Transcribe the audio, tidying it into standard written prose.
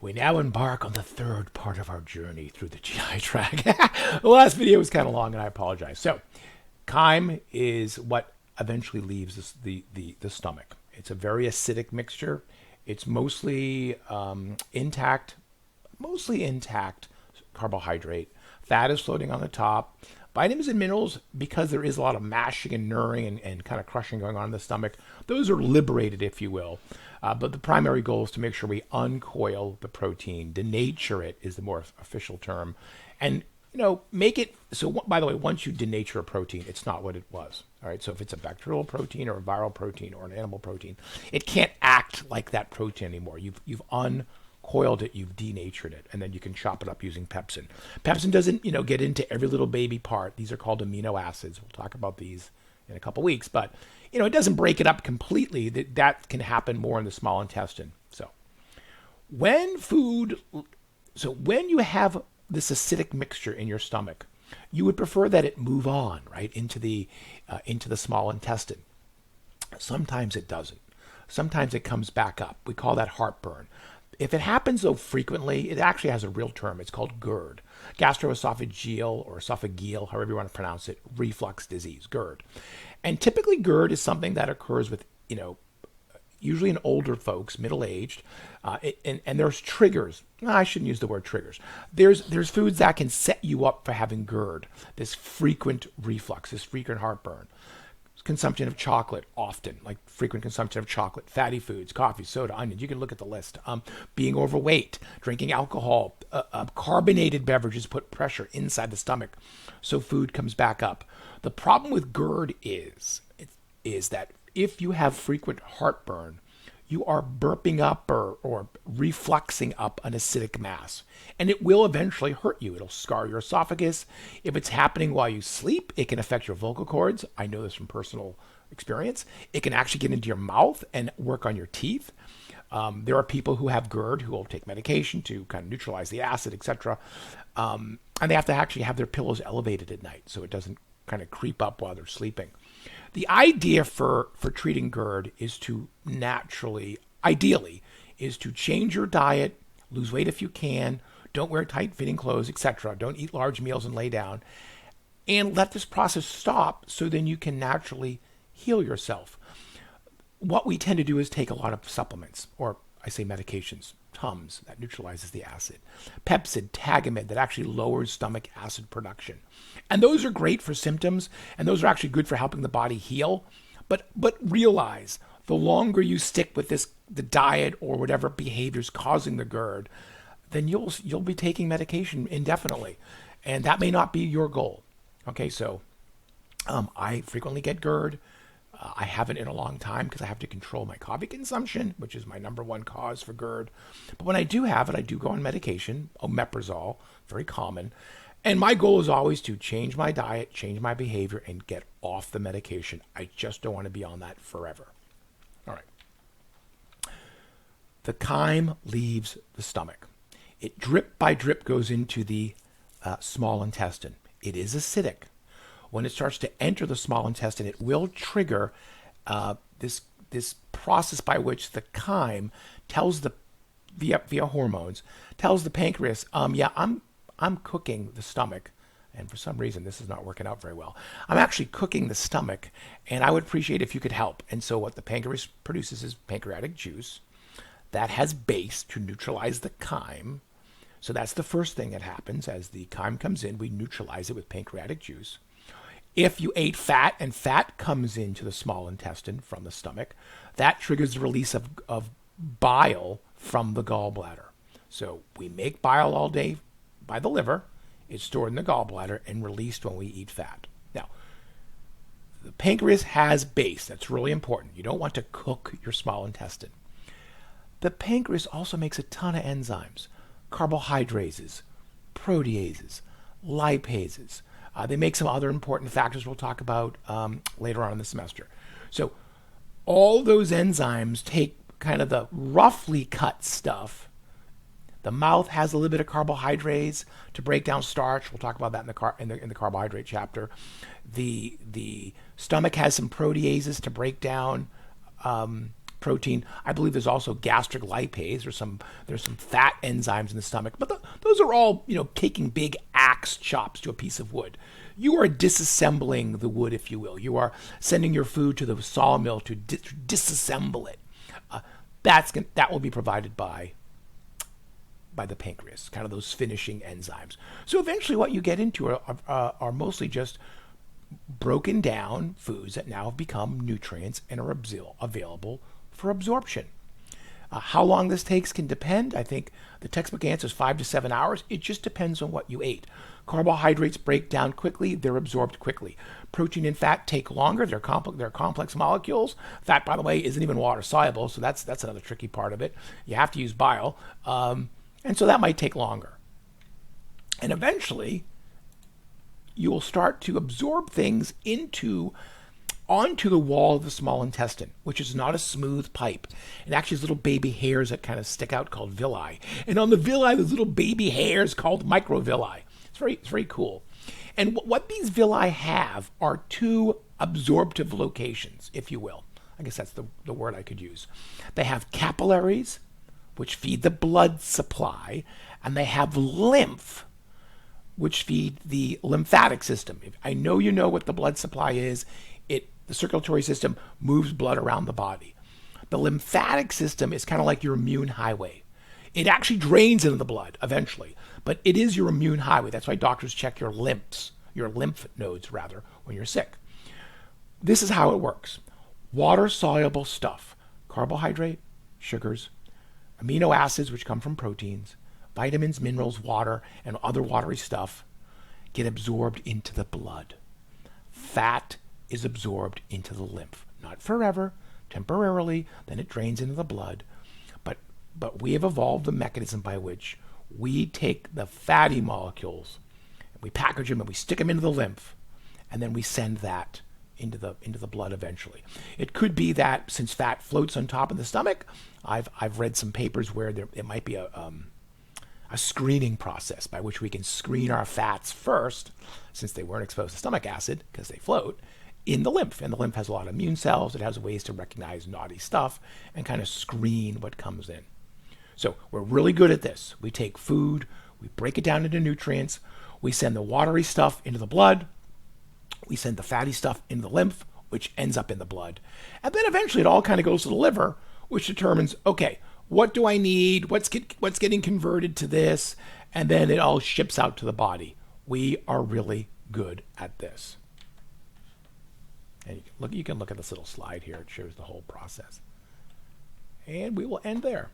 We now embark on the third part of our journey through the GI tract. The last video was kind of long, and I apologize. So, chyme is what eventually leaves the stomach. It's a very acidic mixture. It's mostly intact carbohydrate. Fat is floating on the top. Vitamins and minerals, because there is a lot of mashing and gnurring and kind of crushing going on in the stomach, those are liberated, if you will. But the primary goal is to make sure we uncoil the protein. Denature it is the more official term. And, make it so, by the way, once you denature a protein, it's not what it was. All right. So if it's a bacterial protein or a viral protein or an animal protein, it can't act like that protein anymore. You've uncoiled it, you've denatured it, and then you can chop it up using pepsin. Pepsin doesn't, get into every little baby part. These are called amino acids. We'll talk about these in a couple weeks, but it doesn't break it up completely. That can happen more in the small intestine. So when you have this acidic mixture in your stomach, you would prefer that it move on, right, into the small intestine. Sometimes it doesn't. Sometimes it comes back up. We call that heartburn. If it happens, though, frequently, it actually has a real term. It's called GERD, gastroesophageal or esophageal, however you want to pronounce it, reflux disease, GERD. And typically GERD is something that occurs with, usually in older folks, middle-aged, and there's triggers. I shouldn't use the word triggers. There's foods that can set you up for having GERD, this frequent reflux, this frequent heartburn. Consumption of chocolate, often, like frequent consumption of chocolate, fatty foods, coffee, soda, onions. You can look at the list. Being overweight, drinking alcohol, carbonated beverages put pressure inside the stomach, so food comes back up. The problem with GERD is that if you have frequent heartburn, you are burping up or refluxing up an acidic mass, and it will eventually hurt you. It'll scar your esophagus. If it's happening while you sleep, it can affect your vocal cords. I know this from personal experience. It can actually get into your mouth and work on your teeth. There are people who have GERD who will take medication to kind of neutralize the acid, etc. And they have to actually have their pillows elevated at night so it doesn't kind of creep up while they're sleeping. The idea for treating GERD is to ideally, change your diet, lose weight if you can, don't wear tight-fitting clothes, etc. Don't eat large meals and lay down, and let this process stop so then you can naturally heal yourself. What we tend to do is take a lot of supplements, or I say medications, Tums, that neutralizes the acid, Pepsid, Tagamet, that actually lowers stomach acid production. And those are great for symptoms, and those are actually good for helping the body heal. But realize, the longer you stick with the diet or whatever behaviors causing the GERD, then you'll be taking medication indefinitely, and that may not be your goal. Okay, so I frequently get GERD. I haven't in a long time because I have to control my coffee consumption, which is my number one cause for GERD. But when I do have it, I do go on medication, omeprazole, very common. And my goal is always to change my diet, change my behavior, and get off the medication. I just don't want to be on that forever. All right. The chyme leaves the stomach. It drip by drip goes into the small intestine. It is acidic. When it starts to enter the small intestine, it will trigger this process by which the chyme tells via hormones, tells the pancreas, I'm cooking the stomach, and for some reason this is not working out very well. I'm actually cooking the stomach, and I would appreciate if you could help. And so what the pancreas produces is pancreatic juice that has base to neutralize the chyme. So that's the first thing that happens. As the chyme comes in, we neutralize it with pancreatic juice. If you ate fat and fat comes into the small intestine from the stomach, that triggers the release of bile from the gallbladder. So we make bile all day by the liver. It's stored in the gallbladder and released when we eat fat. Now, the pancreas has base. That's really important. You don't want to cook your small intestine. The pancreas also makes a ton of enzymes, carbohydrases, proteases, lipases. They make some other important factors we'll talk about later on in the semester. So all those enzymes take kind of the roughly cut stuff. The mouth has a little bit of carbohydrates to break down starch. We'll talk about that in the carbohydrate chapter. The stomach has some proteases to break down protein. I believe there's also gastric lipase. There's some fat enzymes in the stomach, but those are all, taking big axe chops to a piece of wood. You are disassembling the wood, if you will. You are sending your food to the sawmill to disassemble it. That will be provided by the pancreas, kind of those finishing enzymes. So eventually what you get into are mostly just broken down foods that now have become nutrients and are available for absorption. How long this takes can depend. I think the textbook answer is 5 to 7 hours. It just depends on what you ate. Carbohydrates break down quickly. They're absorbed quickly. Protein and fat take longer. They're complex molecules. Fat, by the way, isn't even water soluble, so that's another tricky part of it. You have to use bile. And so that might take longer. And eventually, you will start to absorb things onto the wall of the small intestine, which is not a smooth pipe. It actually has little baby hairs that kind of stick out called villi. And on the villi, there's little baby hairs called microvilli. It's very cool. And what these villi have are two absorptive locations, if you will. I guess that's the word I could use. They have capillaries, which feed the blood supply, and they have lymph, which feed the lymphatic system. I know you know what the blood supply is. The circulatory system moves blood around the body. The lymphatic system is kind of like your immune highway. It actually drains into the blood eventually, but it is your immune highway. That's why doctors check your lymph nodes rather, when you're sick. This is how it works. Water-soluble stuff, carbohydrate, sugars, amino acids, which come from proteins, vitamins, minerals, water, and other watery stuff get absorbed into the blood. Fat is absorbed into the lymph. Not forever, temporarily, then it drains into the blood. But we have evolved the mechanism by which we take the fatty molecules, and we package them and we stick them into the lymph, and then we send that into the blood eventually. It could be that since fat floats on top of the stomach, I've read some papers where it might be a screening process by which we can screen our fats first, since they weren't exposed to stomach acid because they float, in the lymph. And the lymph has a lot of immune cells. It has ways to recognize naughty stuff and kind of screen what comes in. So we're really good at this. We take food, we break it down into nutrients, we send the watery stuff into the blood, we send the fatty stuff into the lymph, which ends up in the blood. And then eventually it all kind of goes to the liver, which determines, okay, what do I need? What's getting converted to this? And then it all ships out to the body. We are really good at this. And you can look at this little slide here. It shows the whole process. And we will end there.